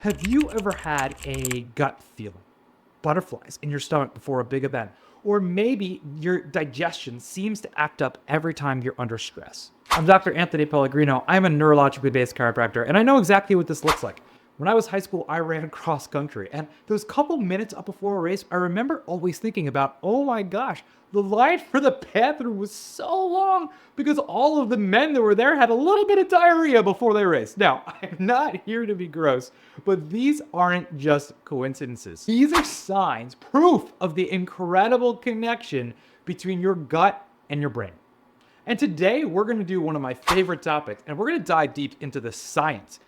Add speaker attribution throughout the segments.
Speaker 1: Have you ever had a gut feeling, butterflies in your stomach before a big event? Or maybe your digestion seems to act up every time you're under stress. I'm Dr. Anthony Pellegrino. I'm a neurologically based chiropractor, and I know exactly what this looks like. When I was high school, I ran cross country, and those couple minutes up before a race, I remember always thinking about, oh my gosh, the line for the bathroom was so long because all of the men that were there had a little bit of diarrhea before they raced. Now, I'm not here to be gross, but these aren't just coincidences. These are signs, proof of the incredible connection between your gut and your brain. And today we're going to do one of my favorite topics, and we're going to dive deep into the science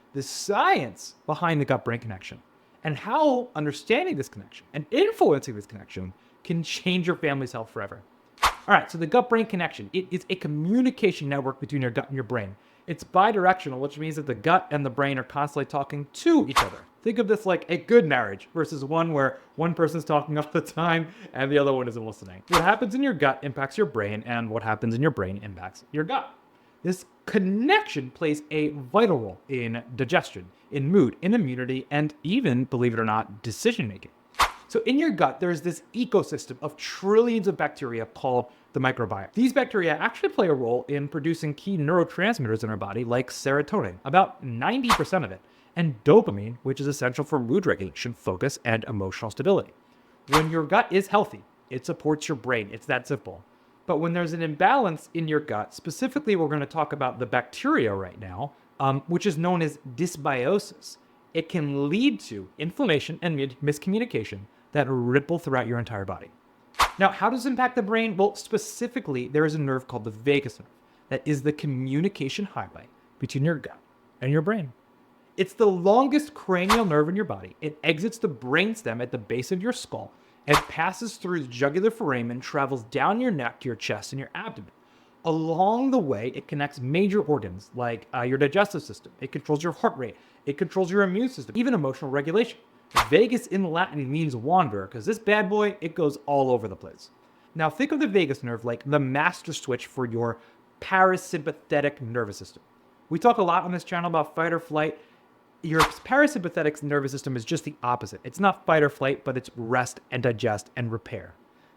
Speaker 1: behind the gut-brain connection, and how understanding this connection and influencing this connection can change your family's health forever. All right, so the gut-brain connection, it is a communication network between your gut and your brain. It's bi-directional, which means that the gut and the brain are constantly talking to each other. Think of this like a good marriage versus one where one person's talking all the time and the other one isn't listening. What happens in your gut impacts your brain, and what happens in your brain impacts your gut. This connection plays a vital role in digestion, in mood, in immunity, and even, believe it or not, decision making. So in your gut, there's this ecosystem of trillions of bacteria called the microbiome. These bacteria actually play a role in producing key neurotransmitters in our body, like serotonin, about 90% of it, and dopamine, which is essential for mood regulation, focus, and emotional stability. When your gut is healthy, it supports your brain. It's that simple. But when there's an imbalance in your gut, specifically, we're going to talk about the bacteria right now, which is known as dysbiosis. It can lead to inflammation and miscommunication that ripple throughout your entire body. Now, how does it impact the brain? Well, specifically, there is a nerve called the vagus nerve that is the communication highway between your gut and your brain. It's the longest cranial nerve in your body. It exits the brainstem at the base of your skull and passes through the jugular foramen, travels down your neck to your chest and your abdomen. Along the way, it connects major organs like your digestive system. It controls your heart rate. It controls your immune system, even emotional regulation. Vagus in Latin means wanderer, because this bad boy, it goes all over the place. Now think of the vagus nerve like the master switch for your parasympathetic nervous system. We talk a lot on this channel about fight or flight. Your parasympathetic nervous system is just the opposite. It's not fight or flight, but it's rest and digest and repair.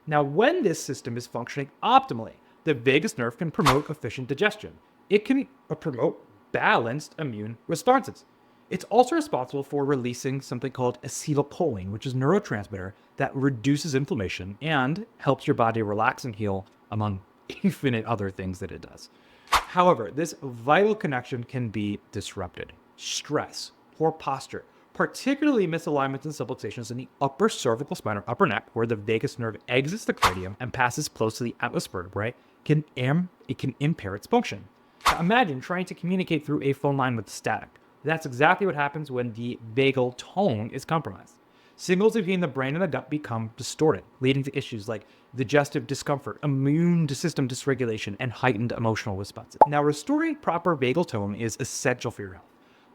Speaker 1: Now, when this system is functioning optimally, the vagus nerve can promote efficient digestion. It can promote balanced immune responses. It's also responsible for releasing something called acetylcholine, which is a neurotransmitter that reduces inflammation and helps your body relax and heal, among infinite other things that it does. However, this vital connection can be disrupted. Stress, poor posture, particularly misalignments and subluxations in the upper cervical spine or upper neck, where the vagus nerve exits the cranium and passes close to the atlas vertebrae, it can impair its function. Now imagine trying to communicate through a phone line with static. That's exactly what happens when the vagal tone is compromised. Signals between the brain and the gut become distorted, leading to issues like digestive discomfort, immune system dysregulation, and heightened emotional responses. Now, restoring proper vagal tone is essential for your health.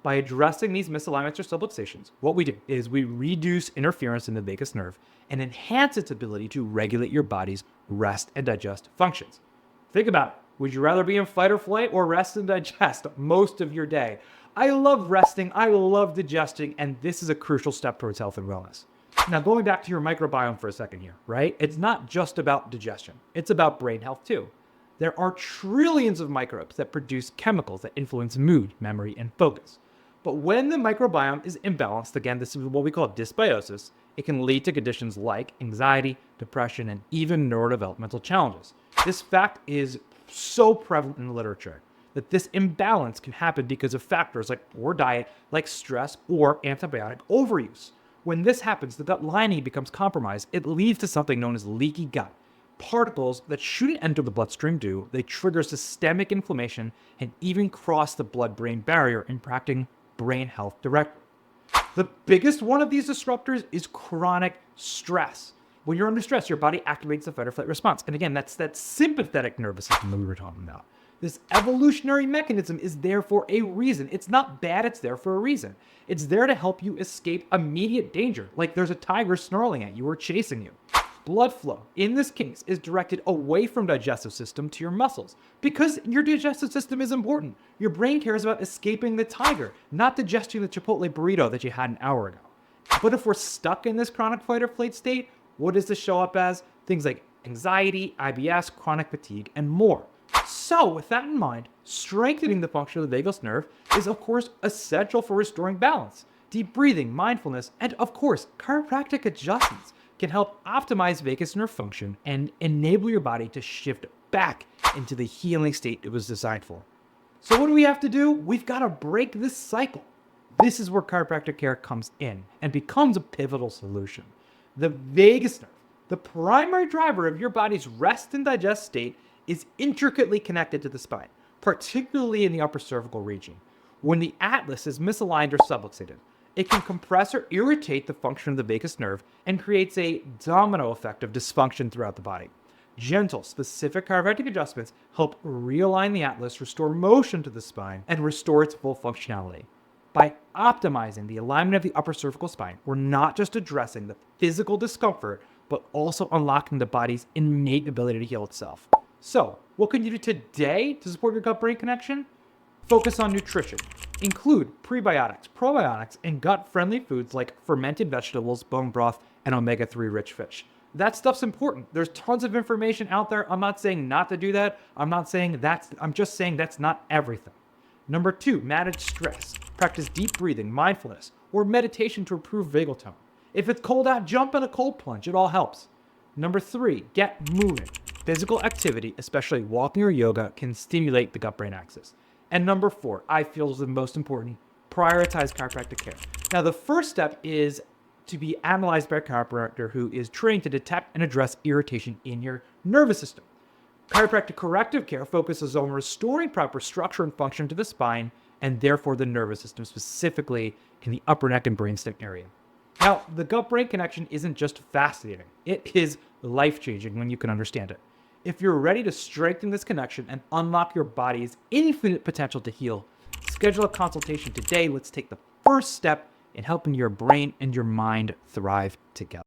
Speaker 1: By addressing these misalignments or subluxations, what we do is we reduce interference in the vagus nerve and enhance its ability to regulate your body's rest and digest functions. Think about it. Would you rather be in fight or flight or rest and digest most of your day? I love resting, I love digesting, and this is a crucial step towards health and wellness. Now, going back to your microbiome for a second here, right? It's not just about digestion. It's about brain health too. There are trillions of microbes that produce chemicals that influence mood, memory, and focus. But when the microbiome is imbalanced, again, this is what we call dysbiosis, it can lead to conditions like anxiety, depression, and even neurodevelopmental challenges. This fact is so prevalent in the literature that this imbalance can happen because of factors like poor diet, like stress, or antibiotic overuse. When this happens, the gut lining becomes compromised. It leads to something known as leaky gut. Particles that shouldn't enter the bloodstream do. They trigger systemic inflammation and even cross the blood-brain barrier, impacting brain health directly. The biggest one of these disruptors is chronic stress. When you're under stress, your body activates the fight or flight response. And again, that's that sympathetic nervous system that we were talking about. This evolutionary mechanism is there for a reason. It's not bad, it's there for a reason. It's there to help you escape immediate danger, like there's a tiger snarling at you or chasing you. Blood flow, in this case, is directed away from digestive system to your muscles because your digestive system is important. Your brain cares about escaping the tiger, not digesting the Chipotle burrito that you had an hour ago. But if we're stuck in this chronic fight or flight state, what does this show up as? Things like anxiety, IBS, chronic fatigue, and more. So, with that in mind, strengthening the function of the vagus nerve is, of course, essential for restoring balance. Deep breathing, mindfulness, and, of course, chiropractic adjustments can help optimize vagus nerve function and enable your body to shift back into the healing state it was designed for. So, what do we have to do? We've got to break this cycle. This is where chiropractic care comes in and becomes a pivotal solution. The vagus nerve, the primary driver of your body's rest and digest state, is intricately connected to the spine, particularly in the upper cervical region. When the atlas is misaligned or subluxated, it can compress or irritate the function of the vagus nerve and creates a domino effect of dysfunction throughout the body. Gentle, specific chiropractic adjustments help realign the atlas, restore motion to the spine, and restore its full functionality. By optimizing the alignment of the upper cervical spine, we're not just addressing the physical discomfort, but also unlocking the body's innate ability to heal itself. So, what can you do today to support your gut-brain connection? Focus on nutrition. Include prebiotics, probiotics, and gut-friendly foods like fermented vegetables, bone broth, and omega-3 rich fish. That stuff's important. There's tons of information out there. I'm not saying not to do that. I'm just saying that's not everything. Number 2, manage stress. Practice deep breathing, mindfulness, or meditation to improve vagal tone. If it's cold out, jump in a cold plunge. It all helps. Number 3, get moving. Physical activity, especially walking or yoga, can stimulate the gut-brain axis. And number 4, I feel is the most important, prioritize chiropractic care. Now, the first step is to be analyzed by a chiropractor who is trained to detect and address irritation in your nervous system. Chiropractic corrective care focuses on restoring proper structure and function to the spine and therefore the nervous system, specifically in the upper neck and brainstem area. Now, the gut-brain connection isn't just fascinating. It is life-changing when you can understand it. If you're ready to strengthen this connection and unlock your body's infinite potential to heal, schedule a consultation today. Let's take the first step in helping your brain and your mind thrive together.